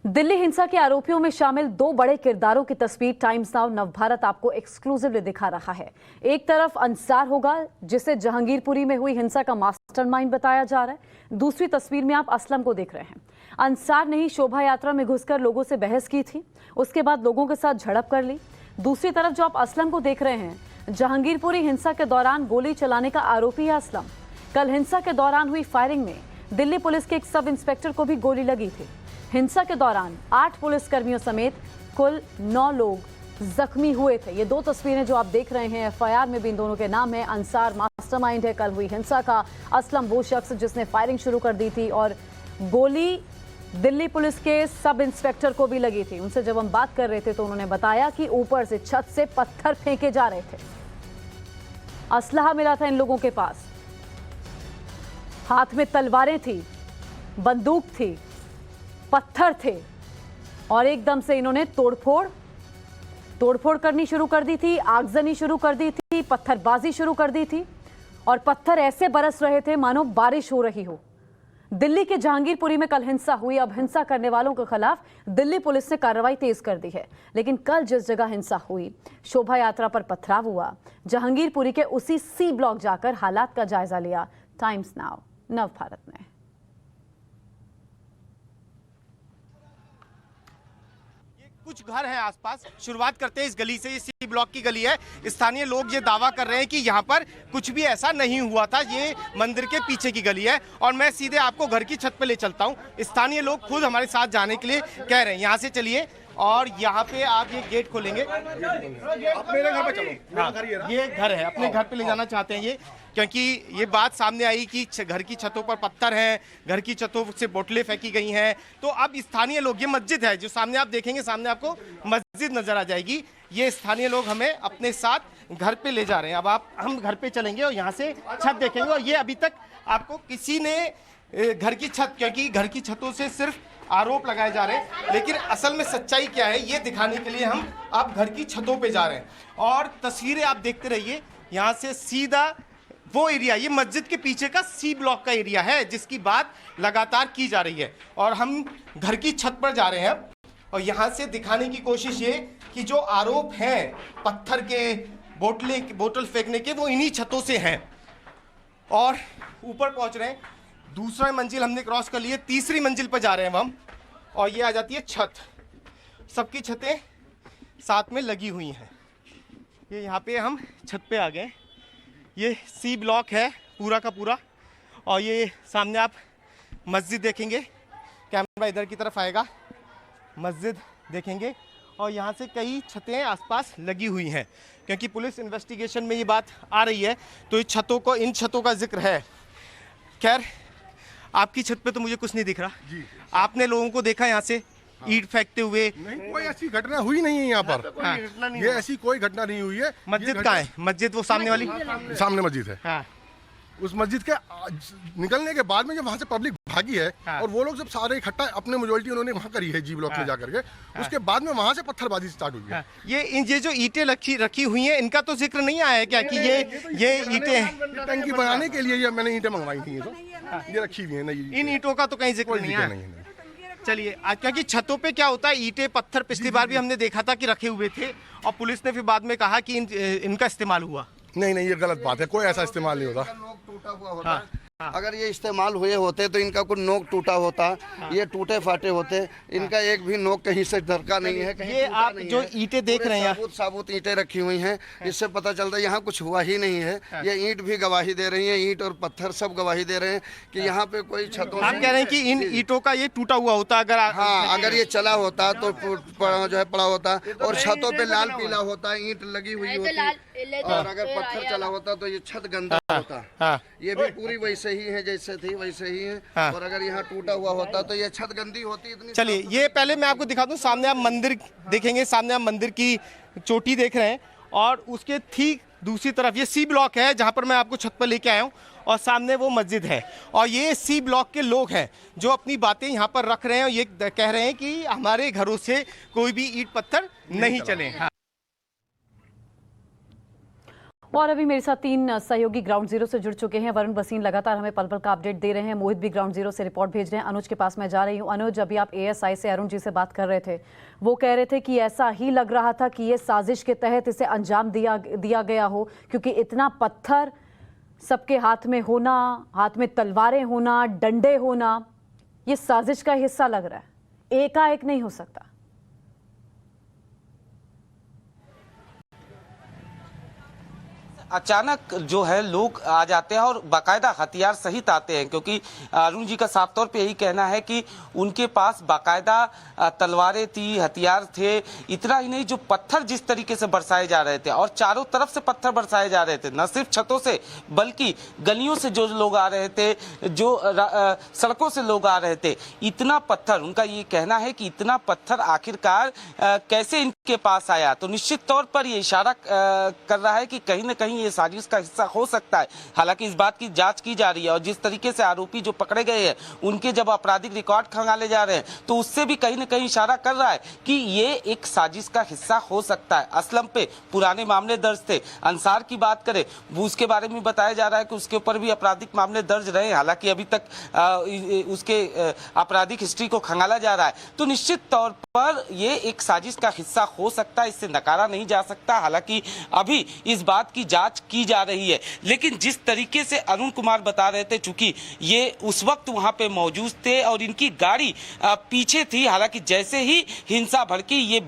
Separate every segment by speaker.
Speaker 1: दिल्ली हिंसा के आरोपियों में शामिल दो बड़े किरदारों की तस्वीर टाइम्स नाउ नवभारत आपको एक्सक्लूसिवली दिखा रहा है। एक तरफ अंसार होगा जिसे जहांगीरपुरी में हुई हिंसा का मास्टरमाइंड बताया जा रहा है। दूसरी तस्वीर में आप असलम को देख रहे हैं। अंसार ने ही शोभा यात्रा में घुसकर लोगों से बहस की थी, उसके बाद लोगों के साथ झड़प कर ली। दूसरी तरफ जो आप असलम को देख रहे हैं, जहांगीरपुरी हिंसा के दौरान गोली चलाने का आरोपी है असलम। कल हिंसा के दौरान हुई फायरिंग में दिल्ली पुलिस के एक सब इंस्पेक्टर को भी गोली लगी थी। हिंसा के दौरान 8 पुलिसकर्मियों समेत कुल 9 लोग जख्मी हुए थे। ये दो तस्वीरें जो आप देख रहे हैं, एफआईआर में भी इन दोनों के नाम है। अंसार मास्टरमाइंड है कल हुई हिंसा का, असलम वो शख्स जिसने फायरिंग शुरू कर दी थी और गोली दिल्ली पुलिस के सब इंस्पेक्टर को भी लगी थी। उनसे जब हम बात कर रहे थे तो उन्होंने बताया कि ऊपर से छत से पत्थर फेंके जा रहे थे। असलहा मिला था इन लोगों के पास, हाथ में तलवारें थी, बंदूक थी, पत्थर थे और एकदम से इन्होंने तोड़फोड़ करनी शुरू कर दी थी, आगजनी शुरू कर दी थी, पत्थरबाजी शुरू कर दी थी और पत्थर ऐसे बरस रहे थे मानो बारिश हो रही हो। दिल्ली के जहांगीरपुरी में कल हिंसा हुई। अब हिंसा करने वालों के खिलाफ दिल्ली पुलिस ने कार्रवाई तेज कर दी है। लेकिन कल जिस जगह हिंसा हुई, शोभा यात्रा पर पथराव हुआ, जहांगीरपुरी के उसी सी ब्लॉक जाकर हालात का जायजा लिया टाइम्स नाउ नवभारत ने।
Speaker 2: कुछ घर हैं आसपास। शुरुआत करते हैं इस गली से। ये सी ब्लॉक की गली है। स्थानीय लोग ये दावा कर रहे हैं कि यहाँ पर कुछ भी ऐसा नहीं हुआ था। ये मंदिर के पीछे की गली है और मैं सीधे आपको घर की छत पे ले चलता हूँ। स्थानीय लोग खुद हमारे साथ जाने के लिए कह रहे हैं। यहाँ से चलिए और यहाँ पे आप ये गेट खोलेंगे। आप मेरे घर पे चलो। हाँ, ये घर है, अपने घर पे ले जाना चाहते हैं ये, क्योंकि ये बात सामने आई कि घर की छतों पर पत्थर हैं, घर की छतों से बोतलें फेंकी गई हैं। तो अब स्थानीय लोग, ये मस्जिद है जो सामने आप देखेंगे, सामने आपको मस्जिद नजर आ जाएगी। ये स्थानीय लोग हमें अपने साथ घर पे ले जा रहे हैं। अब हम घर पे चलेंगे और यहाँ से छत देखेंगे। और ये अभी तक आपको किसी ने घर की छत, क्योंकि घर की छतों से सिर्फ आरोप लगाए जा रहे हैं, लेकिन असल में सच्चाई क्या है ये दिखाने के लिए हम अब घर की छतों पे जा रहे हैं। और तस्वीरें आप देखते रहिए। यहाँ से सीधा वो एरिया, ये मस्जिद के पीछे का सी ब्लॉक का एरिया है जिसकी बात लगातार की जा रही है। और हम घर की छत पर जा रहे हैं और यहाँ से दिखाने की कोशिश ये कि जो आरोप हैं पत्थर के, बोतल फेंकने के, वो इन्हीं छतों से हैं। और ऊपर पहुँच रहे हैं। दूसरा मंजिल हमने क्रॉस कर लिए, तीसरी मंजिल पर जा रहे हैं हम। और ये आ जाती है छत। सबकी छतें साथ में लगी हुई हैं। ये यहाँ पे हम छत पे आ गए। ये सी ब्लॉक है पूरा का पूरा। और ये सामने आप मस्जिद देखेंगे, कैमरा इधर की तरफ आएगा, मस्जिद देखेंगे। और यहाँ से कई छतें आसपास लगी हुई हैं, क्योंकि पुलिस इन्वेस्टिगेशन में ये बात आ रही है तो इन छतों का जिक्र है। खैर, आपकी छत पे तो मुझे कुछ नहीं दिख रहा जी। आपने लोगों को देखा यहाँ से ईंट फेंकते हुए?
Speaker 3: नहीं, कोई ऐसी घटना हुई नहीं है यहाँ पर।
Speaker 2: हाँ।
Speaker 3: ये ऐसी कोई घटना नहीं हुई है।
Speaker 2: मस्जिद कहाँ है? मस्जिद वो सामने वाली?
Speaker 3: सामने मस्जिद है।
Speaker 2: हाँ।
Speaker 3: उस मस्जिद के निकलने के बाद में जब वहाँ से पब्लिक भागी है, हाँ। और वो लोग जब सारे इकट्ठा अपने मेजोरिटी उन्होंने वहाँ करी है जी ब्लॉक में जाकर के, उसके बाद में वहाँ से पत्थरबाजी स्टार्ट हुई है।
Speaker 2: ये जो ईंटें रखी हुई हैं, इनका तो जिक्र नहीं आया है क्या कि ये ईंटें
Speaker 3: टंकी बनाने के लिए मैंने ईंटें मंगवाई थी, ये रखी हुई है।
Speaker 2: इन ईंटों का तो कहीं जिक्र नहीं है। चलिए, क्योंकि छतों पे क्या होता है, ईंटें पत्थर पिछली बार भी हमने देखा था कि रखे हुए थे और पुलिस ने फिर बाद में कहा कि इनका इस्तेमाल हुआ।
Speaker 3: नहीं, ये गलत बात है। कोई ऐसा इस्तेमाल नहीं होता।
Speaker 4: टूटा हुआ होता है। अगर ये इस्तेमाल हुए होते तो इनका कुछ नोक टूटा होता। ये टूटे फाटे होते, इनका एक भी नोक कहीं से धरका नहीं है। कहीं
Speaker 2: ये आप जो ईंटें देख रहे हैं,
Speaker 4: साबुत ईंटें रखी हुई हैं, इससे पता चलता है यहाँ कुछ हुआ ही नहीं है। ये ईंट भी गवाही दे रही है, ईंट और पत्थर सब गवाही दे रहे हैं कि यहाँ पे कोई छतों।
Speaker 2: आप कह रहे हैं कि इन ईंटों का ये टूटा हुआ होता अगर?
Speaker 4: हाँ, अगर ये चला होता तो जो है पड़ा होता और छतों पे लाल पीला होता, ईंट लगी हुई होती। और अगर पत्थर चला होता तो ये छत गंदा होता। ये भी पूरी वैसे ही है जैसे थी वैसे ही है। हाँ। और अगर यहाँ टूटा हुआ होता तो ये छत गंदी होती इतनी।
Speaker 2: चलिए, ये पहले मैं आपको दिखा दूं। सामने आप मंदिर देखेंगे, सामने आप मंदिर की चोटी देख रहे हैं और उसके ठीक दूसरी तरफ ये सी ब्लॉक है जहां पर मैं आपको छत पर लेके आया हूं और सामने वो मस्जिद है। और ये सी ब्लॉक के लोग हैं जो अपनी बातें यहाँ पर रख रहे हैं और ये कह रहे हैं कि हमारे घरों से कोई भी ईंट पत्थर नहीं चले। हाँ।
Speaker 1: और अभी मेरे साथ 3 सहयोगी ग्राउंड जीरो से जुड़ चुके हैं। वरुण बसीन लगातार हमें पल पल का अपडेट दे रहे हैं। मोहित भी ग्राउंड जीरो से रिपोर्ट भेज रहे हैं। अनुज के पास मैं जा रही हूं। अनुज, अभी आप एएसआई से अरुण जी से बात कर रहे थे, वो कह रहे थे कि ऐसा ही लग रहा था कि ये साजिश के तहत इसे अंजाम दिया गया हो, क्योंकि इतना पत्थर सबके हाथ में होना, हाथ में तलवारें होना, डंडे होना, ये साजिश का हिस्सा लग रहा है, एकाएक नहीं हो सकता।
Speaker 5: अचानक जो है लोग आ जाते हैं और बाकायदा हथियार सहित आते हैं, क्योंकि अरुण जी का साफ तौर पे यही कहना है कि उनके पास बाकायदा तलवारें थी, हथियार थे। इतना ही नहीं, जो पत्थर जिस तरीके से बरसाए जा रहे थे और चारों तरफ से पत्थर बरसाए जा रहे थे, न सिर्फ छतों से बल्कि गलियों से जो लोग आ रहे थे, जो सड़कों से लोग आ रहे थे, इतना पत्थर, उनका ये कहना है कि इतना पत्थर आखिरकार कैसे इनके पास आया। तो निश्चित तौर पर ये इशारा कर रहा है कि कहीं ना कहीं ये साजिश का हिस्सा हो सकता है। हालांकि इस बात की जांच की जा रही है और जिस तरीके से आरोपी जो पकड़े गए हैं उनके जब आपराधिक रिकॉर्ड खंगाले जा रहे हैं, तो उससे भी कहीं ना कहीं इशारा कर रहा है कि ये एक साजिश का हिस्सा हो सकता है। असलम पे पुराने मामले दर्ज थे। अंसार की बात करें, उसके बारे में बताया जा रहा है कि उसके ऊपर भी आपराधिक मामले दर्ज रहे, हालांकि अभी तक उसके आपराधिक हिस्ट्री को खंगाला जा रहा है। तो निश्चित तौर पर ये एक साजिश का हिस्सा हो सकता है, इससे नकारा नहीं जा सकता। हालांकि अभी इस बात की जांच की जा रही है, लेकिन जिस तरीके से अरुण कुमार बता रहे थे, चूंकि ये उस वक्त वहां पे मौजूद थे और इनकी गाड़ी पीछे थी, हालांकि जैसे ही हिंसा भड़की ये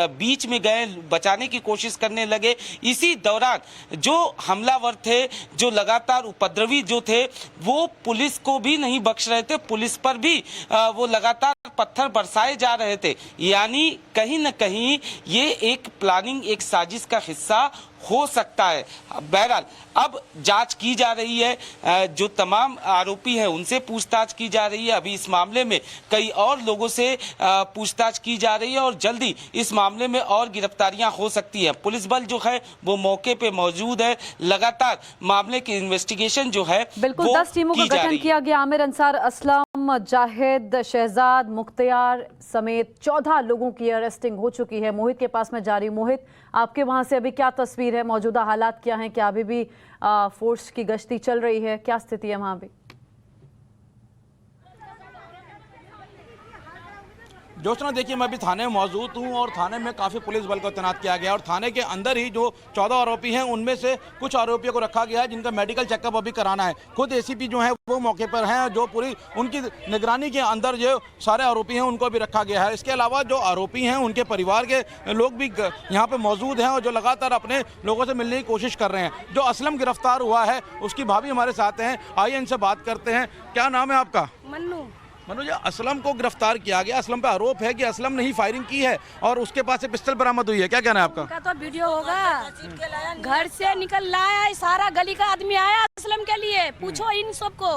Speaker 5: बीच में गए, बचाने की कोशिश करने लगे। इसी दौरान जो हमलावर थे, जो लगातार उपद्रवी जो थे, वो पुलिस को भी नहीं बख्श रहे थे, पुलिस पर भी वो लगातार पत्थर बरसाए जा रहे थे। यानी कहीं ना कहीं ये एक प्लानिंग, एक साजिश का हिस्सा हो सकता है। बहरहाल अब जांच की जा रही है, जो तमाम आरोपी हैं उनसे पूछताछ की जा रही है। अभी इस मामले में कई और लोगों से पूछताछ की जा रही है और जल्दी इस मामले में और गिरफ्तारियां हो सकती हैं। पुलिस बल जो है वो मौके पे मौजूद है, लगातार मामले की इन्वेस्टिगेशन जो है
Speaker 1: बिल्कुल 10 टीमों का गठन किया गया। आमिर, अंसार, असलम, जाहिद, शहजाद, मुख्तियार समेत 14 लोगों की अरेस्टिंग हो चुकी है। मोहित के पास में जारी। मोहित, आपके वहां से अभी क्या तस्वीर है, मौजूदा हालात क्या हैं, क्या अभी भी फोर्स की गश्ती चल रही है, क्या स्थिति है वहां भी?
Speaker 6: जोशना, देखिए मैं अभी थाने में मौजूद हूँ और थाने में काफ़ी पुलिस बल को तैनात किया गया और थाने के अंदर ही जो 14 आरोपी हैं उनमें से कुछ आरोपियों को रखा गया है जिनका मेडिकल चेकअप अभी कराना है। खुद एसीपी जो है वो मौके पर हैं, जो पूरी उनकी निगरानी के अंदर जो सारे आरोपी हैं उनको भी रखा गया है। इसके अलावा जो आरोपी हैं उनके परिवार के लोग भी यहाँ पर मौजूद हैं और जो लगातार अपने लोगों से मिलने की कोशिश कर रहे हैं। जो असलम गिरफ्तार हुआ है उसकी भाभी हमारे साथ हैं, आइए इनसे बात करते हैं। क्या नाम है आपका? मनु जी, असलम को गिरफ्तार किया गया, असलम पे आरोप है कि असलम ने ही फायरिंग की है और उसके पास से पिस्टल बरामद हुई है, क्या कहना है आपका?
Speaker 7: उनका तो वीडियो होगा, घर से निकल लाया, सारा गली का आदमी आया असलम के लिए, पूछो इन सबको।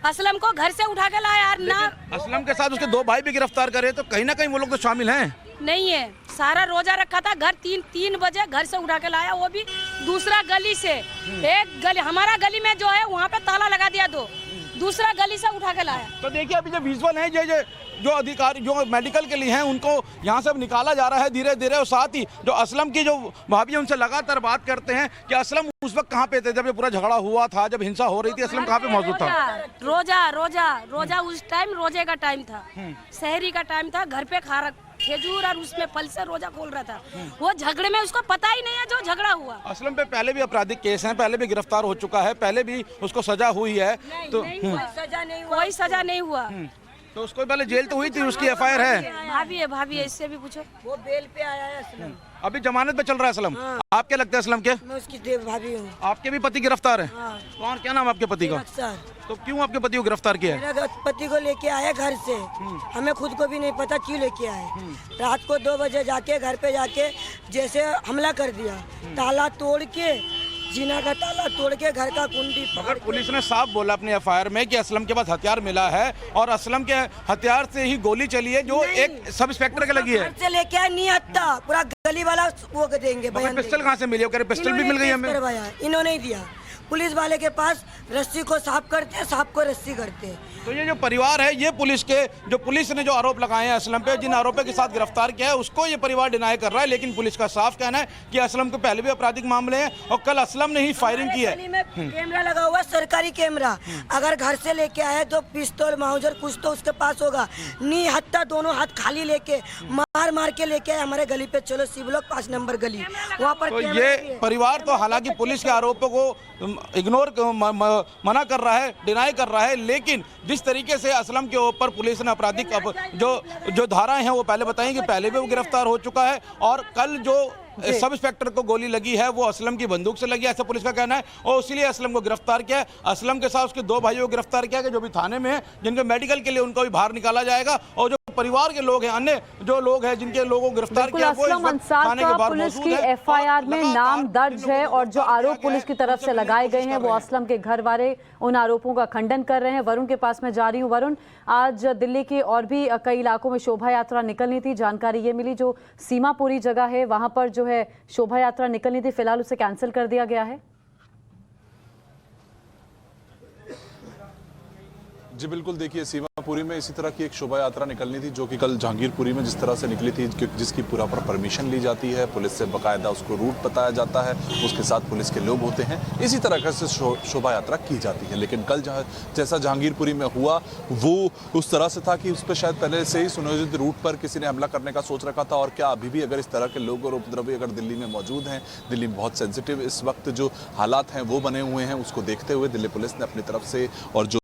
Speaker 7: असलम को घर से उठा के लाया ना।
Speaker 6: असलम के साथ उसके 2 भाई भी गिरफ्तार करे, तो कहीं ना कहीं वो लोग तो शामिल हैं।
Speaker 7: नहीं है, सारा रोजा रखा था, घर 3 बजे घर से उठा के लाया, वो भी दूसरा गली से। एक गली, हमारा गली में जो है वहाँ पे ताला लगा दिया, दूसरा गली से उठा के लाया।
Speaker 6: तो देखिए अभी जो विजुअल है, जो अधिकारी जो मेडिकल के लिए हैं उनको यहाँ से निकाला जा रहा है धीरे धीरे। और साथ ही जो असलम की जो भाभी है उनसे लगातार बात करते हैं कि असलम उस वक्त कहाँ पे थे जब ये पूरा झगड़ा हुआ था, जब हिंसा हो रही थी, असलम कहाँ पे मौजूद था?
Speaker 7: रोजा उस टाइम रोजे का टाइम था, शहरी का टाइम था, घर पे खा खेजूर और उसमें फल से रोजा खोल रहा था। वो झगड़े में उसको पता ही नहीं है जो झगड़ा हुआ।
Speaker 6: असलम पे पहले भी आपराधिक केस हैं, पहले भी गिरफ्तार हो चुका है, पहले भी उसको सजा हुई है। तो
Speaker 7: कोई सजा नहीं हुआ।
Speaker 6: तो उसको पहले जेल तो हुई थी, उसकी एफआईआर है।
Speaker 7: भाभी है, इससे भी पूछो। वो बेल पे आया है असलम,
Speaker 6: अभी जमानत पे चल रहा है असलम।
Speaker 7: हाँ।
Speaker 6: आप क्या लगता है असलम के?
Speaker 7: मैं उसकी देव भाभी हूँ।
Speaker 6: आपके भी पति गिरफ्तार है?
Speaker 7: हाँ।
Speaker 6: कौन, क्या नाम आपके पति का? तो क्यों आपके पति को गिरफ्तार किया है?
Speaker 7: मेरा पति को लेके आया घर से, हमें खुद को भी नहीं पता क्यों लेके आए। रात को 2 बजे जाके घर पे जाके जैसे हमला कर दिया, ताला तोड़ के, जीना का ताला तोड़ के घर का कुंडी।
Speaker 6: मगर पुलिस ने साफ बोला अपने एफआईआर में कि असलम के पास हथियार मिला है और असलम के हथियार से ही गोली चली है जो एक सब इंस्पेक्टर के लगी है।
Speaker 7: से लेके आए नहीं आता, पूरा गली वाला वो देंगे।
Speaker 6: पिस्टल कहाँ से मिली? पिस्टल भी मिल गई हमें।
Speaker 7: इन्होंने ही दिया। पुलिस वाले के पास रस्सी को साफ करते हैं, सांप को रस्सी करते हैं।
Speaker 6: तो ये जो परिवार है, ये पुलिस ने जो आरोप लगाए हैं असलम पे, जिन आरोपों के साथ गिरफ्तार किया है, उसको ये परिवार डिनाई कर रहा है। लेकिन पुलिस का साफ कहना है कि असलम को पहले भी आपराधिक मामले हैं और कल असलम ने ही फायरिंग की है।
Speaker 7: गली में कैमरा लगा हुआ, सरकारी कैमरा, अगर घर से लेके आए तो पिस्तौल माउजर कुछ तो उसके पास होगा। नी हत्ता दोनों हाथ खाली लेके मार के लेके आए हमारे गली पे, चलो सी ब्लॉक 5 नंबर गली, वहाँ पर
Speaker 6: तो ये परिवार तो हालांकि पुलिस के आरोपों को इग्नोर मना कर रहा है, डिनाई कर रहा है, लेकिन जिस तरीके से असलम के ऊपर पुलिस ने आपराधिक जो धाराएं हैं वो पहले बताई कि पहले भी वो गिरफ्तार हो चुका है और कल जो सब इंस्पेक्टर को गोली लगी है वो असलम की बंदूक से लगी है, ऐसा पुलिस का कहना है, और इसीलिए असलम को गिरफ्तार किया है। असलम के साथ उसके 2 भाइयों को गिरफ्तार किया है जो भी थाने में है, जिनके मेडिकल के लिए उनको भी बाहर निकाला जाएगा, और जो परिवार के लोग हैं, अन्य जो लोग हैं जिनके लोगों को गिरफ्तार किया वो
Speaker 1: असलम अंसार का पुलिस की एफआईआर में नाम दर्ज है और जो आरोप पुलिस की तरफ से लगाए गए हैं वो असलम के घर वाले उन आरोपों का खंडन कर रहे हैं। वरुण के पास मैं जा रही हूँ। वरुण, आज दिल्ली के और भी कई इलाकों में शोभा यात्रा निकलनी थी, जानकारी ये मिली जो सीमापुरी जगह है वहां पर जो है शोभा यात्रा निकलनी थी, फिलहाल उसे कैंसिल कर दिया गया है।
Speaker 8: जी बिल्कुल, देखिए सीमापुरी में इसी तरह की एक शोभा यात्रा निकलनी थी जो कि कल जहांगीरपुरी में जिस तरह से निकली थी, जिसकी पूरा पर परमिशन ली जाती है, पुलिस से बाकायदा उसको रूट बताया जाता है, उसके साथ पुलिस के लोग होते हैं, इसी तरह से शोभा यात्रा की जाती है। लेकिन कल जैसा जहांगीरपुरी में हुआ वो उस तरह से था कि उस पर शायद पहले से ही सुनियोजित रूट पर किसी ने हमला करने का सोच रखा था। और क्या अभी भी अगर इस तरह के लोग और उपद्रवी अगर दिल्ली में मौजूद हैं, दिल्ली में बहुत सेंसिटिव इस वक्त जो हालात हैं वो बने हुए हैं, उसको देखते हुए दिल्ली पुलिस ने अपनी तरफ से और जो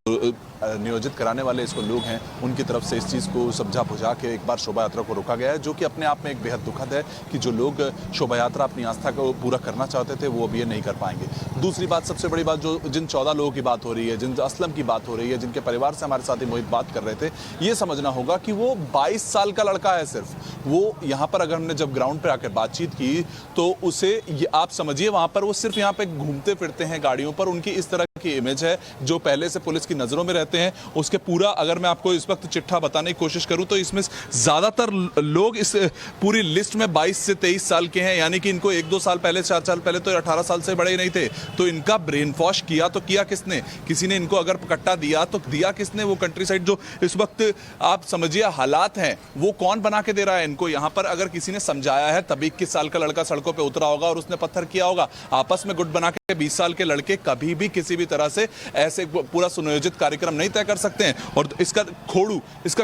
Speaker 8: नियोजित कराने वाले इसको लोग हैं उनकी तरफ से इस चीज़ को समझा बुझा के एक बार शोभा यात्रा को रोका गया है, जो कि अपने आप में एक बेहद दुखद है कि जो लोग शोभा यात्रा अपनी आस्था को पूरा करना चाहते थे वो अब ये नहीं कर पाएंगे। दूसरी बात, सबसे बड़ी बात, जो जिन 14 लोगों की बात हो रही है, जिन असलम की बात हो रही है, जिनके परिवार से हमारे साथी मोहित बात कर रहे थे, ये समझना होगा कि वो 22 साल का लड़का है सिर्फ। वो यहाँ पर अगर हमने जब ग्राउंड पर आकर बातचीत की तो उसे आप समझिए वहाँ पर वो सिर्फ यहाँ पे घूमते फिरते हैं गाड़ियों पर, उनकी इस तरह की इमेज है जो पहले से पुलिस की नजरों में रहते हैं। उसके पूरा अगर मैं आपको इस वक्त चिट्ठा बताने की कोशिश करूं तो इसमें ज्यादातर लोग इस पूरी लिस्ट में 22 से 23 साल के हैं, यानी कि इनको 1-2 साल पहले, 4 साल पहले तो 18 साल से बड़े ही नहीं थे। तो इनका ब्रेन वॉश किया तो किया किसने? किसी ने इनको अगर कट्टा दिया तो दिया किसने? वो कंट्री साइड जो इस वक्त आप समझिए हालात हैं वो कौन बना के दे रहा है इनको? यहाँ पर अगर किसी ने समझाया है तभी 21 साल का लड़का सड़कों पर उतरा होगा और उसने पत्थर किया होगा। आपस में गुट बना के 20 साल के लड़के कभी भी किसी भी तरह से ऐसे पूरा सुनियोजित कार्यक्रम नहीं तय कर सकते हैं। और इसका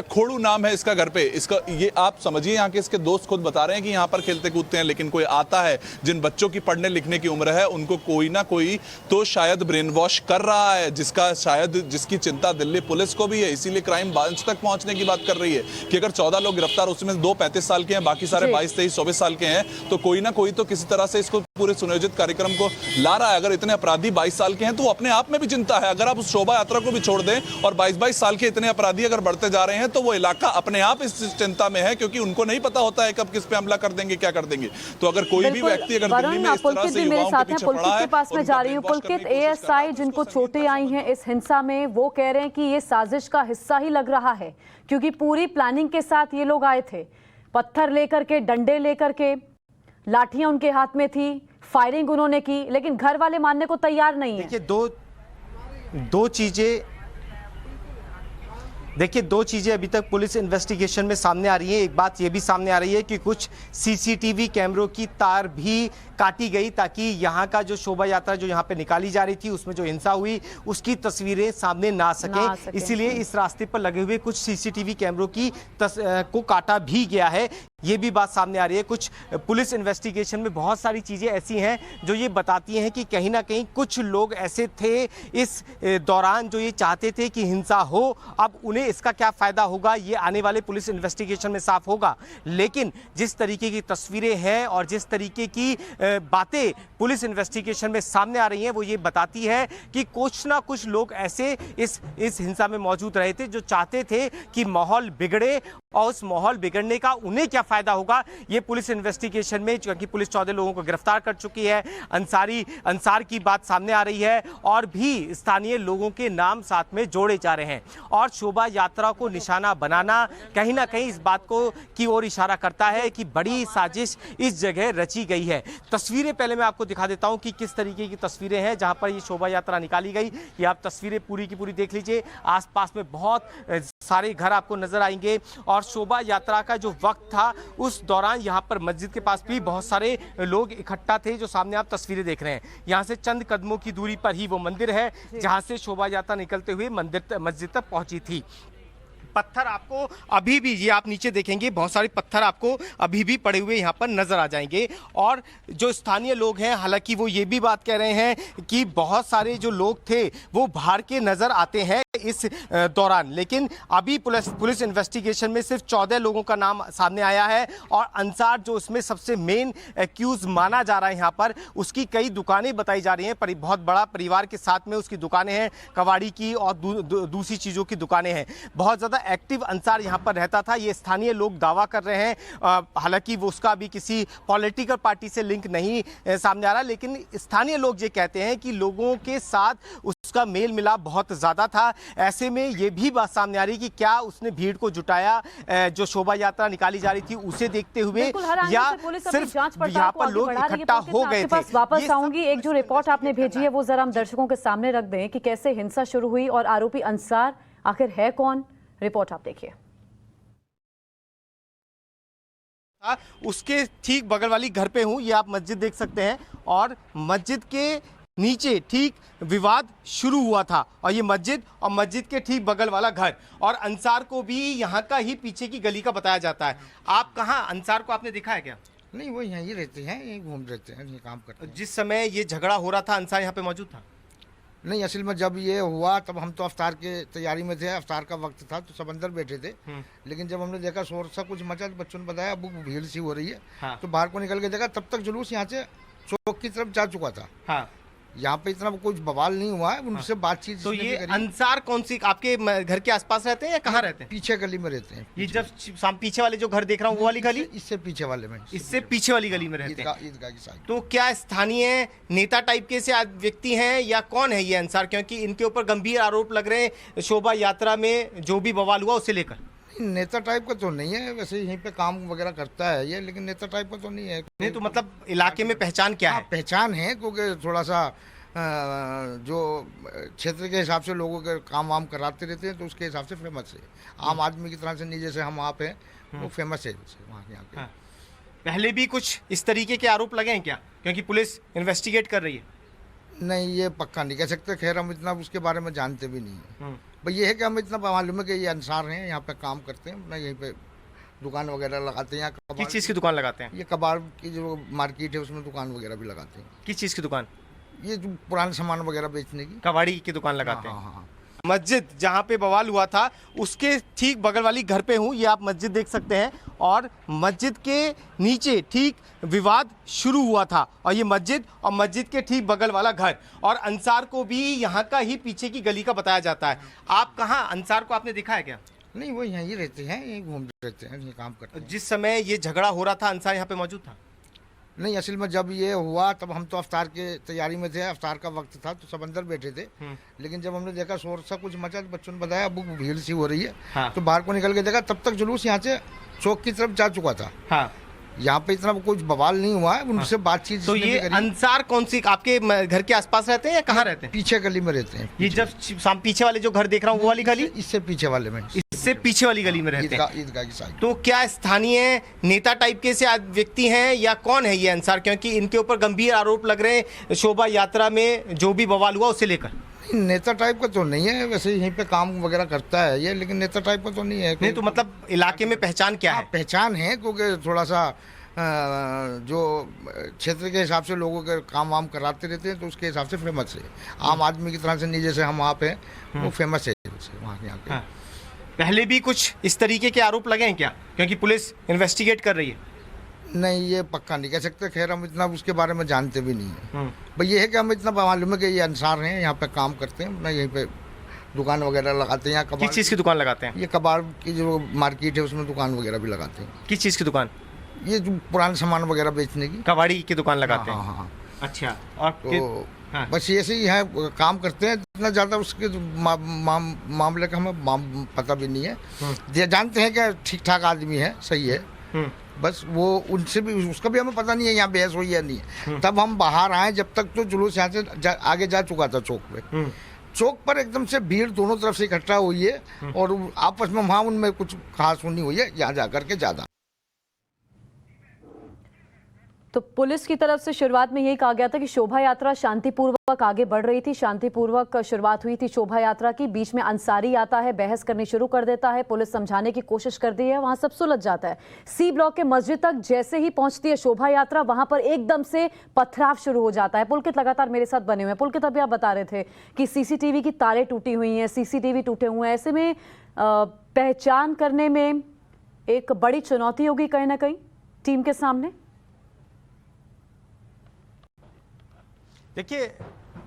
Speaker 8: खोड़ू नाम है इसका घर पे, इसका ये आप समझिए, यहाँ के इसके दोस्त खुद बता रहे हैं कि यहाँ पर खेलते कूदते हैं, लेकिन कोई आता है जिन बच्चों की पढ़ने लिखने की उम्र है उनको कोई ना कोई तो शायद ब्रेन वॉश कर रहा है, जिसकी चिंता दिल्ली पुलिस को भी है। इसीलिए क्राइम ब्रांच तक पहुंचने की बात कर रही है कि अगर 14 लोग गिरफ्तार, उसमें 2 35 साल के हैं, बाकी सारे 22, 23, 24 साल के हैं, तो कोई ना कोई तो किसी तरह से इसको पूरे सुनियोजित कार्यक्रम को ला रहा है। अगर इतने अपराधी 22 साल के हैं तो अपने आप में भी चिंता है। अगर आप उस शोभा यात्रा को भी छोड़ दें और 22-22 साल के इतने अपराधी अगर बढ़ते जा रहे हैं तो वो इलाका अपने आप इस चिंता में है, क्योंकि उनको नहीं पता होता है कब किस पे हमला कर देंगे, क्या कर देंगे। तो अगर कोई भी व्यक्ति अगर दिल्ली में इस तरह से युवाओं के पीछे पड़ा है,
Speaker 1: के पास मैं जा रही हूं। पुलकित, एएसआई जिनको चोटें आई हैं इस हिंसा में, वो कह रहे हैं कि ये साजिश का हिस्सा ही लग रहा है, क्योंकि पूरी प्लानिंग के साथ ये लोग आए थे, पत्थर लेकर के, डंडे लेकर के, लाठियां उनके हाथ में थी, फायरिंग उन्होंने की, लेकिन घर वाले मानने को तैयार नहीं है।
Speaker 9: देखिए दो चीज़ें अभी तक पुलिस इन्वेस्टिगेशन में सामने आ रही है। एक बात ये भी सामने आ रही है कि कुछ सीसीटीवी कैमरों की तार भी काटी गई ताकि यहाँ का जो शोभा यात्रा जो यहाँ पे निकाली जा रही थी उसमें जो हिंसा हुई उसकी तस्वीरें सामने ना सके, इसीलिए इस रास्ते पर लगे हुए कुछ सीसीटीवी कैमरों की को काटा भी गया है। ये भी बात सामने आ रही है। कुछ पुलिस इन्वेस्टिगेशन में बहुत सारी चीज़ें ऐसी हैं जो ये बताती हैं कि कहीं ना कहीं कुछ लोग ऐसे थे इस दौरान जो ये चाहते थे कि हिंसा हो। अब उन्हें इसका क्या फ़ायदा होगा ये आने वाले पुलिस इन्वेस्टिगेशन में साफ होगा, लेकिन जिस तरीके की तस्वीरें हैं और जिस तरीके की बातें पुलिस इन्वेस्टिगेशन में सामने आ रही हैं वो ये बताती है कि कुछ ना कुछ लोग ऐसे इस हिंसा में मौजूद रहे थे जो चाहते थे कि माहौल बिगड़े और उस माहौल बिगड़ने का उन्हें क्या फायदा होगा ये पुलिस इन्वेस्टिगेशन में, क्योंकि पुलिस 14 लोगों को गिरफ्तार कर चुकी है। अंसार की बात सामने आ रही है और भी स्थानीय लोगों के नाम साथ में जोड़े जा रहे हैं और शोभा यात्रा को निशाना बनाना कहीं ना कहीं इस बात को की ओर इशारा करता है कि बड़ी साजिश इस जगह रची गई है। तस्वीरें पहले मैं आपको दिखा देता हूं कि किस तरीके की तस्वीरें हैं जहां पर ये शोभा यात्रा निकाली गई। ये आप तस्वीरें पूरी की पूरी देख लीजिए। आसपास में बहुत सारे घर आपको नजर आएंगे और शोभा यात्रा का जो वक्त था उस दौरान यहाँ पर मस्जिद के पास भी बहुत सारे लोग इकट्ठा थे, जो सामने आप तस्वीरें देख रहे हैं। यहाँ से चंद कदमों की दूरी पर ही वो मंदिर है जहाँ से शोभा यात्रा निकलते हुए मस्जिद तक पहुंची थी। पत्थर आपको अभी भी, ये आप नीचे देखेंगे, बहुत सारे पत्थर आपको अभी भी पड़े हुए यहाँ पर नजर आ जाएंगे। और जो स्थानीय लोग हैं, हालांकि वो ये भी बात कह रहे हैं कि बहुत सारे जो लोग थे वो बाहर के नजर आते हैं इस दौरान, लेकिन अभी पुलिस इन्वेस्टिगेशन में सिर्फ 14 लोगों का नाम सामने आया है और अंसार जो उसमें सबसे मेन एक्यूज माना जा रहा है यहाँ पर, उसकी कई दुकानें बताई जा रही हैं। बहुत बड़ा परिवार के साथ में उसकी दुकानें हैं, कबाड़ी की और दूसरी चीज़ों की दुकानें हैं। बहुत ज़्यादा एक्टिव अंसार यहाँ पर रहता था, ये स्थानीय लोग दावा कर रहे हैं। हालांकि वो उसका भी किसी पॉलिटिकल पार्टी से लिंक नहीं सामने आ रहा, लेकिन स्थानीय लोग ये कहते हैं कि लोगों के साथ उसका मेल मिलाप बहुत ज़्यादा था। ऐसे में ये भी बात सामने आ रही कि क्या उसने भीड़ को जुटाया, जो शोभा यात्रा निकाली जा रही थी उसे देखते हुए, या सिर्फ यहाँ पर लोग इकट्ठा हो गए थे।
Speaker 1: वापस आऊंगी, एक जो रिपोर्ट आपने भेजी है वो जरा हम दर्शकों के सामने रख दें कि कैसे हिंसा शुरू हुई और आरोपी अंसार आखिर है कौन। रिपोर्ट आप देखिए।
Speaker 9: उसके ठीक बगल वाली घर पे हूं, ये आप मस्जिद देख सकते हैं और मस्जिद के नीचे ठीक विवाद शुरू हुआ था और ये मस्जिद और मस्जिद के ठीक बगल वाला घर, और अंसार को भी यहाँ का ही पीछे की गली का बताया जाता है। आप कहाँ, अंसार को आपने देखा है क्या?
Speaker 10: नहीं, वो यहीं रहते हैं, यहीं घूम रहते हैं, यहीं काम करते हैं।
Speaker 9: जिस समय ये झगड़ा हो रहा था अंसार यहाँ पे मौजूद था?
Speaker 10: नहीं, असल में जब ये हुआ तब हम तो अफ्तार के तैयारी में थे, अफ्तार का वक्त था तो सब अंदर बैठे थे। लेकिन जब हमने देखा शोर सा कुछ मचा तो बच्चों ने बताया अब भीड़ सी हो रही है। हाँ। तो बाहर को निकल के देखा तब तक जुलूस यहाँ से चौक की तरफ जा चुका था। हाँ। यहाँ पे इतना कुछ बवाल नहीं हुआ है, उनसे बातचीत।
Speaker 9: तो ये अंसार कौन सी आपके घर के आसपास रहते हैं या कहाँ रहते हैं?
Speaker 10: पीछे गली में रहते हैं।
Speaker 9: ये जब पीछे वाले जो घर देख रहा हूँ वो वाली गली?
Speaker 10: इससे पीछे वाले में,
Speaker 9: इससे पीछे वाली गली में रहते हैं,
Speaker 10: ईदगाह की साइड।
Speaker 9: तो क्या स्थानीय नेता टाइप के से व्यक्ति हैं या कौन है ये अंसार, क्योंकि इनके ऊपर गंभीर आरोप लग रहे हैं शोभा यात्रा में जो भी बवाल हुआ उसे लेकर?
Speaker 10: नेता टाइप का तो नहीं है, वैसे यहीं पे काम वगैरह करता है ये, लेकिन नेता टाइप का तो नहीं है।
Speaker 9: नहीं, तो मतलब इलाके में पहचान क्या है?
Speaker 10: पहचान है क्योंकि थोड़ा सा जो क्षेत्र के हिसाब से लोगों के काम वाम कराते रहते हैं तो उसके हिसाब से फेमस है। आम आदमी की तरह से नहीं, जैसे हम आप हैं वो फेमस है वहाँ के यहाँ पे।
Speaker 9: हाँ। पहले भी कुछ इस तरीके के आरोप लगे हैं क्या, क्योंकि पुलिस इन्वेस्टिगेट कर रही है?
Speaker 10: नहीं, ये पक्का नहीं कह सकते, खैर हम इतना उसके बारे में जानते भी नहीं है। भाई ये है कि हम इतना मालूम है कि ये अंसार हैं, यहाँ पे काम करते हैं, यहीं पे दुकान वगैरह लगाते हैं।
Speaker 9: किस चीज़ की दुकान लगाते हैं?
Speaker 10: ये कबाड़ की जो मार्केट है उसमें दुकान वगैरह भी लगाते हैं।
Speaker 9: किस चीज़ की दुकान?
Speaker 10: ये जो पुराने सामान वगैरह बेचने की,
Speaker 9: कबाड़ी की दुकान लगाते हैं।
Speaker 10: हाँ।
Speaker 9: मस्जिद जहाँ पे बवाल हुआ था उसके ठीक बगल वाली घर पे हूँ, ये आप मस्जिद देख सकते हैं और मस्जिद के नीचे ठीक विवाद शुरू हुआ था और ये मस्जिद और मस्जिद के ठीक बगल वाला घर, और अंसार को भी यहाँ का ही पीछे की गली का बताया जाता है। आप कहाँ, अंसार को आपने देखा है क्या?
Speaker 10: नहीं, वो यहीं रहते हैं, यहीं घूम रहते हैं, यहीं काम करते हैं।
Speaker 9: जिस समय ये झगड़ा हो रहा था अंसार यहाँ पे मौजूद था?
Speaker 10: नहीं, असल में जब ये हुआ तब हम तो अफ्तार के तैयारी में थे, अफ्तार का वक्त था तो सब अंदर बैठे थे। लेकिन जब हमने देखा शोर सा कुछ मचा तो बच्चों ने बताया अब भीड़ सी हो रही है। हाँ। तो बाहर को निकल के देखा तब तक जुलूस यहाँ से चौक की तरफ जा चुका था। हाँ। यहाँ पे इतना कुछ बवाल नहीं हुआ है, उनसे बातचीत।
Speaker 9: तो ये अंसार कौन सी आपके घर के आसपास रहते हैं या कहाँ रहते हैं?
Speaker 10: पीछे गली में रहते हैं।
Speaker 9: ये जब पीछे वाले जो घर देख रहा हूँ वो वाली गली?
Speaker 10: इससे पीछे वाले में,
Speaker 9: इससे पीछे वाली गली में रहते हैं,
Speaker 10: ईदगाह की साइड।
Speaker 9: तो क्या स्थानीय नेता टाइप के से व्यक्ति हैं या कौन है ये अंसार, क्योंकि इनके ऊपर गंभीर आरोप लग रहे हैं शोभा यात्रा में जो भी बवाल हुआ उसे लेकर?
Speaker 10: नेता टाइप का तो नहीं है, वैसे यहीं पे काम वगैरह करता है ये, लेकिन नेता टाइप का तो नहीं है।
Speaker 9: नहीं, तो मतलब इलाके में पहचान क्या है?
Speaker 10: पहचान है क्योंकि थोड़ा सा जो क्षेत्र के हिसाब से लोगों के काम वाम कराते रहते हैं तो उसके हिसाब से फेमस है। आम आदमी की तरह से नहीं, जैसे हम आप हैं वो फेमस है वहाँ के यहाँ पे।
Speaker 9: हाँ। पहले भी कुछ इस तरीके के आरोप लगे हैं क्या, क्योंकि पुलिस इन्वेस्टिगेट कर रही है?
Speaker 10: नहीं, ये पक्का नहीं कह सकते, खैर हम इतना उसके बारे में जानते भी नहीं है। भाई ये है कि हम इतना मालूम है कि ये अंसार हैं, यहाँ पे काम करते हैं, यहीं पे दुकान वगैरह लगाते हैं। यहाँ
Speaker 9: किस चीज़ की दुकान लगाते हैं?
Speaker 10: ये कबाड़ की जो मार्केट है उसमें दुकान वगैरह भी लगाते हैं।
Speaker 9: किस चीज़ की दुकान?
Speaker 10: ये जो पुराने सामान वगैरह बेचने की।
Speaker 9: कबाड़ी की दुकान लगाते हैं?
Speaker 10: हाँ।
Speaker 9: अच्छा। और
Speaker 10: तो
Speaker 9: हाँ।
Speaker 10: बस ऐसे ही है, काम करते हैं। इतना ज़्यादा उसके मामले का हमें पता भी नहीं है। जानते हैं कि ठीक ठाक आदमी है, सही है, बस वो उनसे भी उसका भी हमें पता नहीं है यहाँ बहस हुई या नहीं है। तब हम बाहर आए, जब तक तो जुलूस यहाँ से आगे जा चुका था चौक पे। चौक पर एकदम से भीड़ दोनों तरफ से इकट्ठा हुई है और आपस में वहाँ उनमें कुछ खास होनी हुई है, यहाँ जाकर के ज़्यादा।
Speaker 1: तो पुलिस की तरफ से शुरुआत में यही कहा गया था कि शोभा यात्रा शांतिपूर्वक आगे बढ़ रही थी, शांतिपूर्वक शुरुआत हुई थी शोभा यात्रा की। बीच में अंसारी आता है, बहस करनी शुरू कर देता है, पुलिस समझाने की कोशिश करती है, वहां सब सुलझ जाता है। सी ब्लॉक के मस्जिद तक जैसे ही पहुंचती है शोभा यात्रा, वहां पर एकदम से पथराव शुरू हो जाता है। पुलकित लगातार मेरे साथ बने हुए हैं। पुलकित, अभी आप बता रहे थे कि सीसीटीवी की तारें टूटी हुई हैं, सीसीटीवी टूटे हुए हैं, ऐसे में पहचान करने में एक बड़ी चुनौती होगी कहीं ना कहीं टीम के सामने।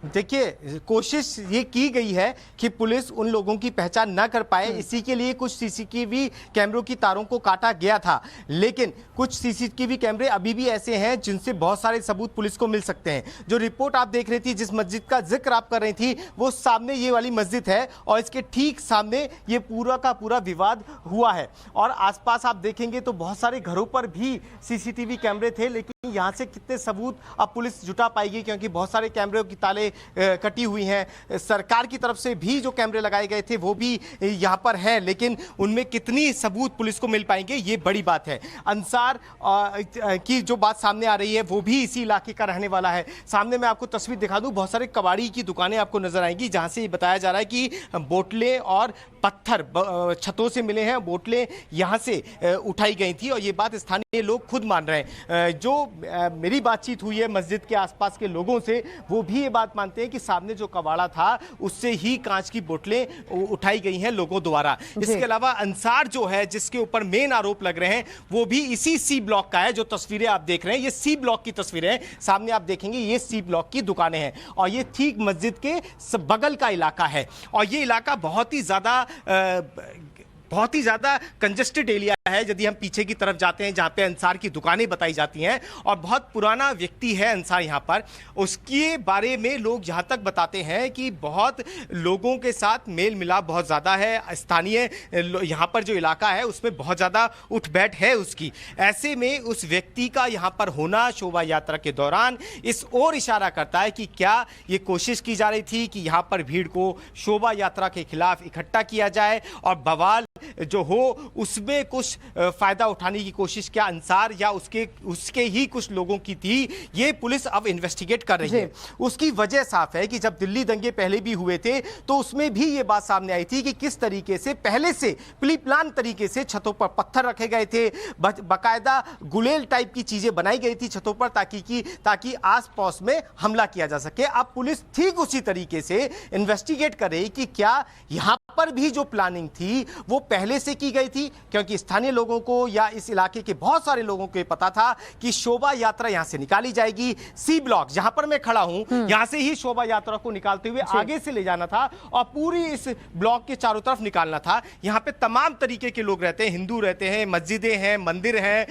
Speaker 9: देखिए कोशिश ये की गई है कि पुलिस उन लोगों की पहचान ना कर पाए, इसी के लिए कुछ सीसीटीवी कैमरों की तारों को काटा गया था। लेकिन कुछ सीसीटीवी कैमरे अभी भी ऐसे हैं जिनसे बहुत सारे सबूत पुलिस को मिल सकते हैं। जो रिपोर्ट आप देख रही थी, जिस मस्जिद का जिक्र आप कर रही थी, वो सामने ये वाली मस्जिद है और इसके ठीक सामने ये पूरा का पूरा विवाद हुआ है। और आसपास आप देखेंगे तो बहुत सारे घरों पर भी सीसीटीवी कैमरे थे, लेकिन यहाँ से कितने सबूत अब पुलिस जुटा पाएगी, क्योंकि बहुत सारे कैमरों की ताले कटी हुई हैं। सरकार की तरफ से भी जो कैमरे लगाए गए थे वो भी यहाँ पर हैं, लेकिन उनमें कितनी सबूत पुलिस को मिल पाएंगे ये बड़ी बात है। अंसार की जो बात सामने आ रही है वो भी इसी इलाके का रहने वाला है। सामने मैं आपको तस्वीर दिखा दूं, बहुत सारे कबाड़ी की दुकानें आपको नजर आएंगी, जहां से ये बताया जा रहा है कि बोतलें और पत्थर छतों से मिले हैं, बोतलें यहाँ से उठाई गई थी और ये बात स्थानीय लोग खुद मान रहे हैं। जो मेरी बातचीत हुई है मस्जिद के आसपास के लोगों से, वो भी ये बात मानते हैं कि सामने जो कबाड़ा था उससे ही कांच की बोतलें उठाई गई हैं लोगों द्वारा। इसके अलावा अंसार जो है, जिसके ऊपर मेन आरोप लग रहे हैं, वो भी इसी सी ब्लॉक का है। जो तस्वीरें आप देख रहे हैं ये सी ब्लॉक की तस्वीरें हैं। सामने आप देखेंगे ये सी ब्लॉक की दुकानें हैं और ये ठीक मस्जिद के बगल का इलाका है और ये इलाका बहुत ही ज़्यादा कंजेस्टेड एरिया है। यदि हम पीछे की तरफ जाते हैं जहाँ पे अंसार की दुकानें बताई जाती हैं, और बहुत पुराना व्यक्ति है अंसार यहाँ पर, उसके बारे में लोग जहाँ तक बताते हैं कि बहुत लोगों के साथ मेल मिलाप बहुत ज़्यादा है। स्थानीय यहाँ पर जो इलाका है उसमें बहुत ज़्यादा उठ बैठ है उसकी। ऐसे में उस व्यक्ति का यहाँ पर होना शोभा यात्रा के दौरान इस ओर इशारा करता है कि क्या ये कोशिश की जा रही थी कि यहाँ पर भीड़ को शोभा यात्रा के खिलाफ इकट्ठा किया जाए और बवाल जो हो उसमें कुछ फायदा उठाने की कोशिश क्या अंसार या उसके ही कुछ लोगों की थी, ये पुलिस अब इन्वेस्टिगेट कर रही है। उसकी वजह साफ है कि जब दिल्ली दंगे पहले भी हुए थे तो उसमें भी ये बात सामने आई थी कि किस तरीके से पहले से प्री प्लान तरीके से छतों पर पत्थर रखे गए थे, बाकायदा गुलेल टाइप की चीजें बनाई गई थी छतों पर ताकि आस पड़ोस में हमला किया जा सके। अब पुलिस ठीक उसी तरीके से इन्वेस्टिगेट कर रही कि क्या यहां पर भी जो प्लानिंग थी वो पहले से की गई थी, क्योंकि स्थानीय लोगों को या इस इलाके के बहुत सारे लोगों को पता था कि शोभा यात्रा यहां से निकाली जाएगी। सी ब्लॉक जहां पर मैं खड़ा हूं यहां से ही शोभा यात्रा को निकालते हुए आगे से ले जाना था और पूरी इस ब्लॉक के चारों तरफ निकालना था। यहां पे तमाम तरीके के लोग रहते हैं, हिंदू रहते हैं, मस्जिदें हैं, मंदिर हैं,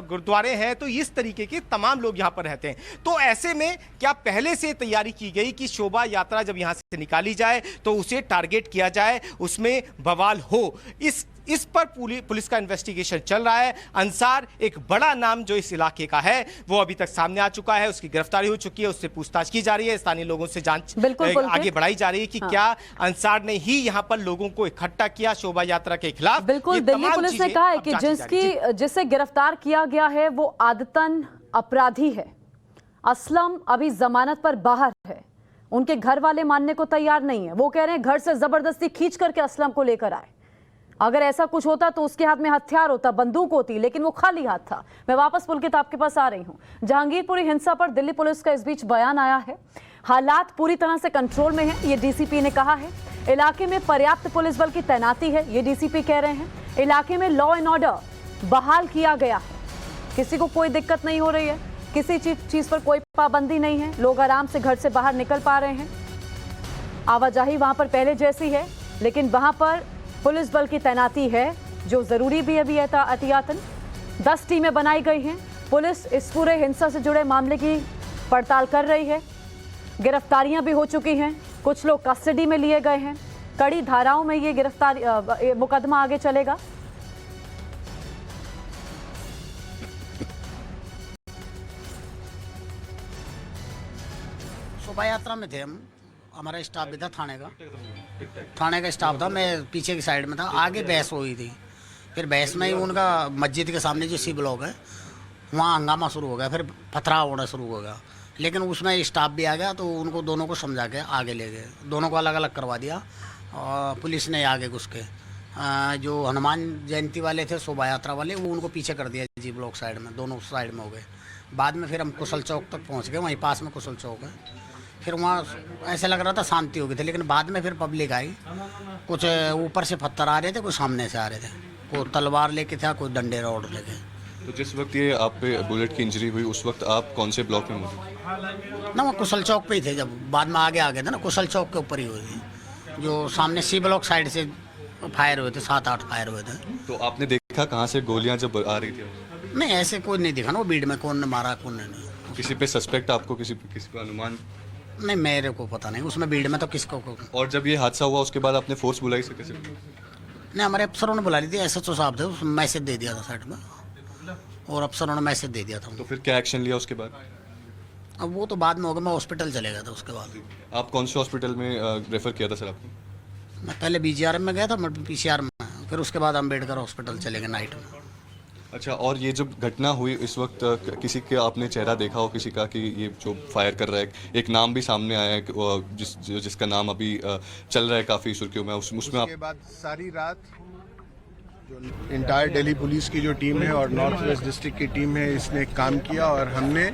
Speaker 9: गुरुद्वारे हैं, तो इस तरीके के तमाम लोग यहां पर रहते हैं। तो ऐसे में क्या पहले से तैयारी की गई कि शोभा यात्रा जब यहां से निकाली जाए तो उसे टारगेट किया जाए, उसमें बवाल हो? इस पर पुलिस का इन्वेस्टिगेशन चल रहा है। अंसार एक बड़ा नाम जो इस इलाके का है वो अभी तक सामने आ चुका है, उसकी गिरफ्तारी हो चुकी है, उससे पूछताछ की जा रही है, स्थानीय लोगों से जांच आगे बढ़ाई जा रही है कि क्या अंसार ने ही यहां पर लोगों को इकट्ठा किया शोभा यात्रा के खिलाफ।
Speaker 1: बिल्कुल, दिल्ली पुलिस ने कहा है कि जिसे गिरफ्तार किया गया है वो आदतन अपराधी है। असलम अभी जमानत पर बाहर है, उनके घर वाले मानने को तैयार नहीं है। वो कह रहे हैं घर से जबरदस्ती खींच करके असलम को लेकर आए। अगर ऐसा कुछ होता तो उसके हाथ में हथियार होता, बंदूक होती, लेकिन वो खाली हाथ था। मैं वापस पुलकित आपके पास आ रही हूं। जहांगीरपुरी हिंसा पर दिल्ली पुलिस का इस बीच बयान आया है। हालात पूरी तरह से कंट्रोल में है, ये डीसीपी ने कहा है। इलाके में पर्याप्त पुलिस बल की तैनाती है, ये डीसीपी कह रहे हैं। इलाके में लॉ एंड ऑर्डर बहाल किया गया है, किसी को कोई दिक्कत नहीं हो रही है, किसी चीज पर कोई पाबंदी नहीं है, लोग आराम से घर से बाहर निकल पा रहे हैं। आवाजाही वहां पर पहले जैसी है, लेकिन वहां पर पुलिस बल की तैनाती है जो जरूरी भी अभी एहतियातन। 10 टीमें बनाई गई हैं। पुलिस इस पूरे हिंसा से जुड़े मामले की पड़ताल कर रही है। गिरफ्तारियां भी हो चुकी हैं, कुछ लोग कस्टडी में लिए गए हैं। कड़ी धाराओं में ये मुकदमा आगे चलेगा।
Speaker 11: शोभा यात्रा में थे हम, हमारा स्टाफ भी था थाने का स्टाफ था। मैं पीछे की साइड में था। आगे बहस हुई थी, फिर बहस में ही उनका मस्जिद के सामने जो सी ब्लॉक है वहाँ हंगामा शुरू हो गया, फिर पथराव होना शुरू हो गया। लेकिन उसमें स्टाफ भी आ गया तो उनको दोनों को समझा के आगे ले गए, दोनों को अलग अलग करवा दिया। और पुलिस ने आगे घुस के जो हनुमान जयंती वाले थे, शोभा यात्रा वाले, वो उनको पीछे कर दिया जी ब्लॉक साइड में, दोनों साइड में हो गए। बाद में फिर हम कुशल चौक तक पहुँच गए, वहीं पास में कुशल चौक है। फिर वहाँ ऐसे लग रहा था शांति हो गई थी, लेकिन बाद में फिर पब्लिक आई। कुछ ऊपर से पत्थर आ रहे थे, कुछ सामने से आ रहे थे, कोई तलवार लेके था, कोई डंडे रॉड लेके।
Speaker 12: तो जिस वक्त ये आप पे बुलेट की इंजरी हुई उस वक्त आप कौन से ब्लॉक में मौजूद?
Speaker 11: ना वो कुशल चौक पे ही थे। जब बाद में आगे आ गए थे ना, कुशल चौक के ऊपर ही हुई थी, जो सामने सी ब्लॉक साइड से फायर हुए थे, 7-8 फायर हुए थे।
Speaker 12: तो आपने देखा कहाँ से गोलियां जब आ रही थी?
Speaker 11: नहीं, ऐसे कोई नहीं दिखा ना वो भीड़ में, कौन ने मारा कौन ने नहीं।
Speaker 12: किसी पे सस्पेक्ट आपको, किसी पे अनुमान?
Speaker 11: नहीं, मेरे को पता नहीं, उसमें भीड़ में तो किसको को।
Speaker 12: और जब ये हादसा हुआ उसके बाद आपने फोर्स बुलाई से कैसे?
Speaker 11: नहीं, हमारे अफसरों ने बुला ली थी, SHO साहब थे, उसमें मैसेज दे दिया था साइड में, और अफसरों ने मैसेज दे दिया था।
Speaker 12: तो फिर क्या एक्शन लिया उसके बाद?
Speaker 11: अब वो तो बाद में हो गया, मैं हॉस्पिटल चले गया था उसके बाद।
Speaker 12: आप कौन से हॉस्पिटल में रेफर किया था सर आपको?
Speaker 11: मैं पहले BGR में गया था, मैं PCR में, फिर उसके बाद अम्बेडकर हॉस्पिटल चले गए नाइट में।
Speaker 12: अच्छा, और ये जब घटना हुई इस वक्त किसी के आपने चेहरा देखा हो किसी का कि ये जो फायर कर रहा है? एक नाम भी सामने आया है जिसका नाम अभी चल रहा है काफ़ी सुर्खियों में, उसमें आप?
Speaker 13: उसके बाद सारी रात जो इंटायर दिल्ली पुलिस की जो टीम है और नॉर्थ वेस्ट डिस्ट्रिक्ट की टीम है, इसने काम किया और हमने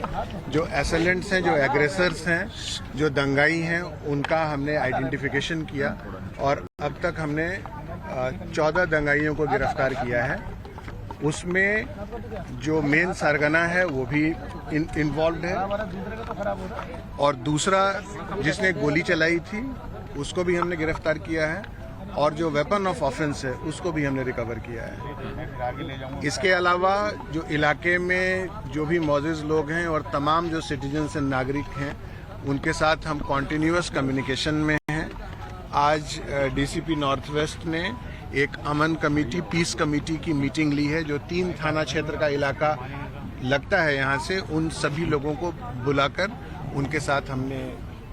Speaker 13: जो एसेलेंट्स हैं, जो एग्रेसर्स हैं, जो दंगाई हैं, उनका हमने आइडेंटिफिकेशन किया और अब तक हमने 14 दंगाइयों को गिरफ्तार किया है। उसमें जो मेन सरगना है वो भी इन्वॉल्व है, और दूसरा जिसने गोली चलाई थी उसको भी हमने गिरफ्तार किया है, और जो वेपन ऑफ ऑफेंस है उसको भी हमने रिकवर किया है। इसके अलावा जो इलाके में जो भी मौजूद लोग हैं और तमाम जो सिटीजन्स एंड नागरिक हैं, उनके साथ हम कॉन्टिन्यूअस कम्युनिकेशन में हैं। आज DCP नॉर्थ वेस्ट ने एक अमन कमेटी, पीस कमेटी की मीटिंग ली है, जो 3 थाना क्षेत्र का इलाका लगता है यहाँ से, उन सभी लोगों को बुलाकर उनके साथ हमने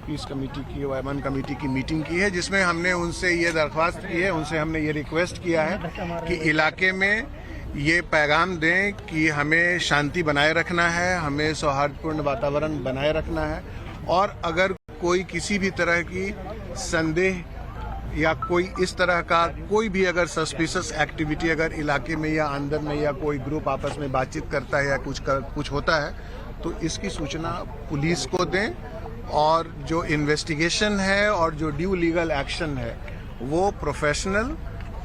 Speaker 13: पीस कमेटी की, अमन कमेटी की मीटिंग की है, जिसमें हमने उनसे ये दरख्वास्त की है, उनसे हमने ये रिक्वेस्ट किया है कि इलाके में ये पैगाम दें कि हमें शांति बनाए रखना है, हमें सौहार्दपूर्ण वातावरण बनाए रखना है, और अगर कोई किसी भी तरह की संदेह या कोई इस तरह का कोई भी अगर सस्पिशियस एक्टिविटी अगर इलाके में या अंदर में या कोई ग्रुप आपस में बातचीत करता है या कुछ होता है, तो इसकी सूचना पुलिस को दें, और जो इन्वेस्टिगेशन है और जो ड्यू लीगल एक्शन है वो प्रोफेशनल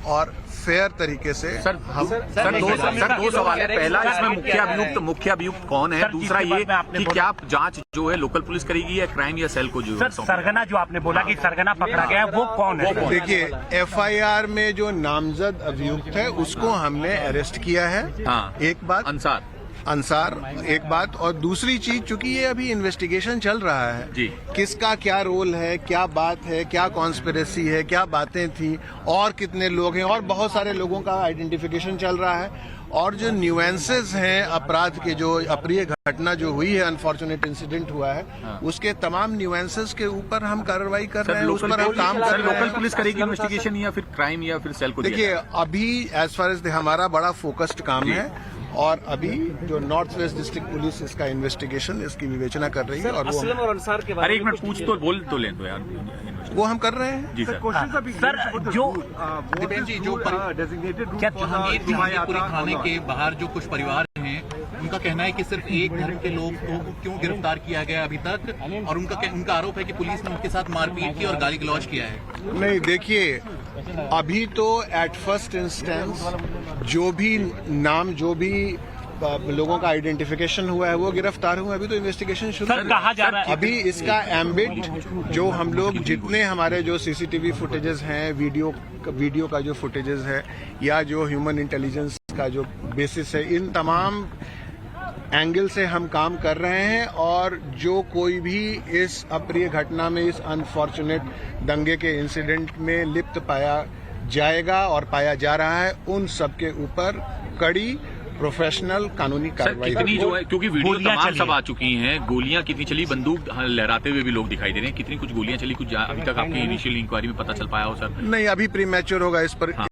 Speaker 13: और फेयर तरीके से हम
Speaker 14: दो सवाल है। पहला, इसमें मुख्य अभियुक्त कौन है? दूसरा ये कि क्या जांच जो है लोकल पुलिस करेगी या क्राइम या सेल को? जो
Speaker 15: सरगना जो आपने बोला कि सरगना पकड़ा गया है, वो कौन है?
Speaker 13: देखिए, FIR में जो नामजद अभियुक्त है उसको हमने अरेस्ट किया है।
Speaker 14: हाँ,
Speaker 13: एक बात अंसार एक बात, और दूसरी चीज, चूंकि ये अभी इन्वेस्टिगेशन चल रहा है
Speaker 14: जी,
Speaker 13: किसका क्या रोल है, क्या बात है, क्या कॉन्स्पिरेसी है, क्या बातें थी, और कितने लोग हैं, और बहुत सारे लोगों का आइडेंटिफिकेशन चल रहा है, और जो न्यूएंसेस हैं अपराध के, जो अप्रिय घटना जो हुई है, अनफॉर्चुनेट इंसिडेंट हुआ है, उसके तमाम न्यूएंसेस के ऊपर हम कार्रवाई कर रहे हैं, उस पर हम काम कर रहे हैं।
Speaker 14: लोकल पुलिस करेगी इन्वेस्टिगेशन या फिर क्राइम या फिर सेल को?
Speaker 13: देखिए, अभी एज फार एज हमारा बड़ा फोकस्ड काम है, और अभी जो नॉर्थ वेस्ट डिस्ट्रिक्ट पुलिस इसका इन्वेस्टिगेशन, इसकी विवेचना कर रही है, और वो
Speaker 15: असलम और अंसार के बारे में
Speaker 14: अरे एक मिनट पूछ तो बोल तो लें तो यार,
Speaker 13: वो हम कर रहे हैं
Speaker 14: जी सर।
Speaker 15: सर, जो
Speaker 16: क्या जहांगीरपुरी थाने के बाहर जो कुछ परिवार हैं, उनका कहना है कि सिर्फ एक धर्म के लोग को क्यों गिरफ्तार किया गया अभी तक, और उनका आरोप है कि पुलिस ने उनके साथ मारपीट की और गाली गलौज किया है।
Speaker 13: नहीं, देखिए, अभी तो एट फर्स्ट इंस्टेंस जो भी नाम, जो भी लोगों का आइडेंटिफिकेशन हुआ है वो गिरफ्तार हुए। अभी तो इन्वेस्टिगेशन शुरू
Speaker 15: सर, कहा जा रहा है
Speaker 13: अभी इसका एम्बिट जो हम लोग जितने हमारे जो सीसीटीवी फुटेजेस हैं, वीडियो का जो फुटेजेस है या जो ह्यूमन इंटेलिजेंस का जो बेसिस है, इन तमाम एंगल से हम काम कर रहे हैं और जो कोई भी इस अप्रिय घटना में, इस अनफॉर्चुनेट दंगे के इंसिडेंट में लिप्त पाया जाएगा और पाया जा रहा है, उन सब के ऊपर कड़ी प्रोफेशनल कानूनी कार्रवाई।
Speaker 14: कितनी जो है, क्योंकि वीडियो तमाम सब आ चुकी हैं, गोलियां कितनी चली, बंदूक लहराते हुए भी लोग दिखाई दे रहे हैं, कितनी कुछ गोलियां चली, कुछ अभी तक आपकी इनिशियल इंक्वायरी में पता चल पाया हो सर?
Speaker 13: नहीं, अभी प्रीमैच्योर होगा इस पर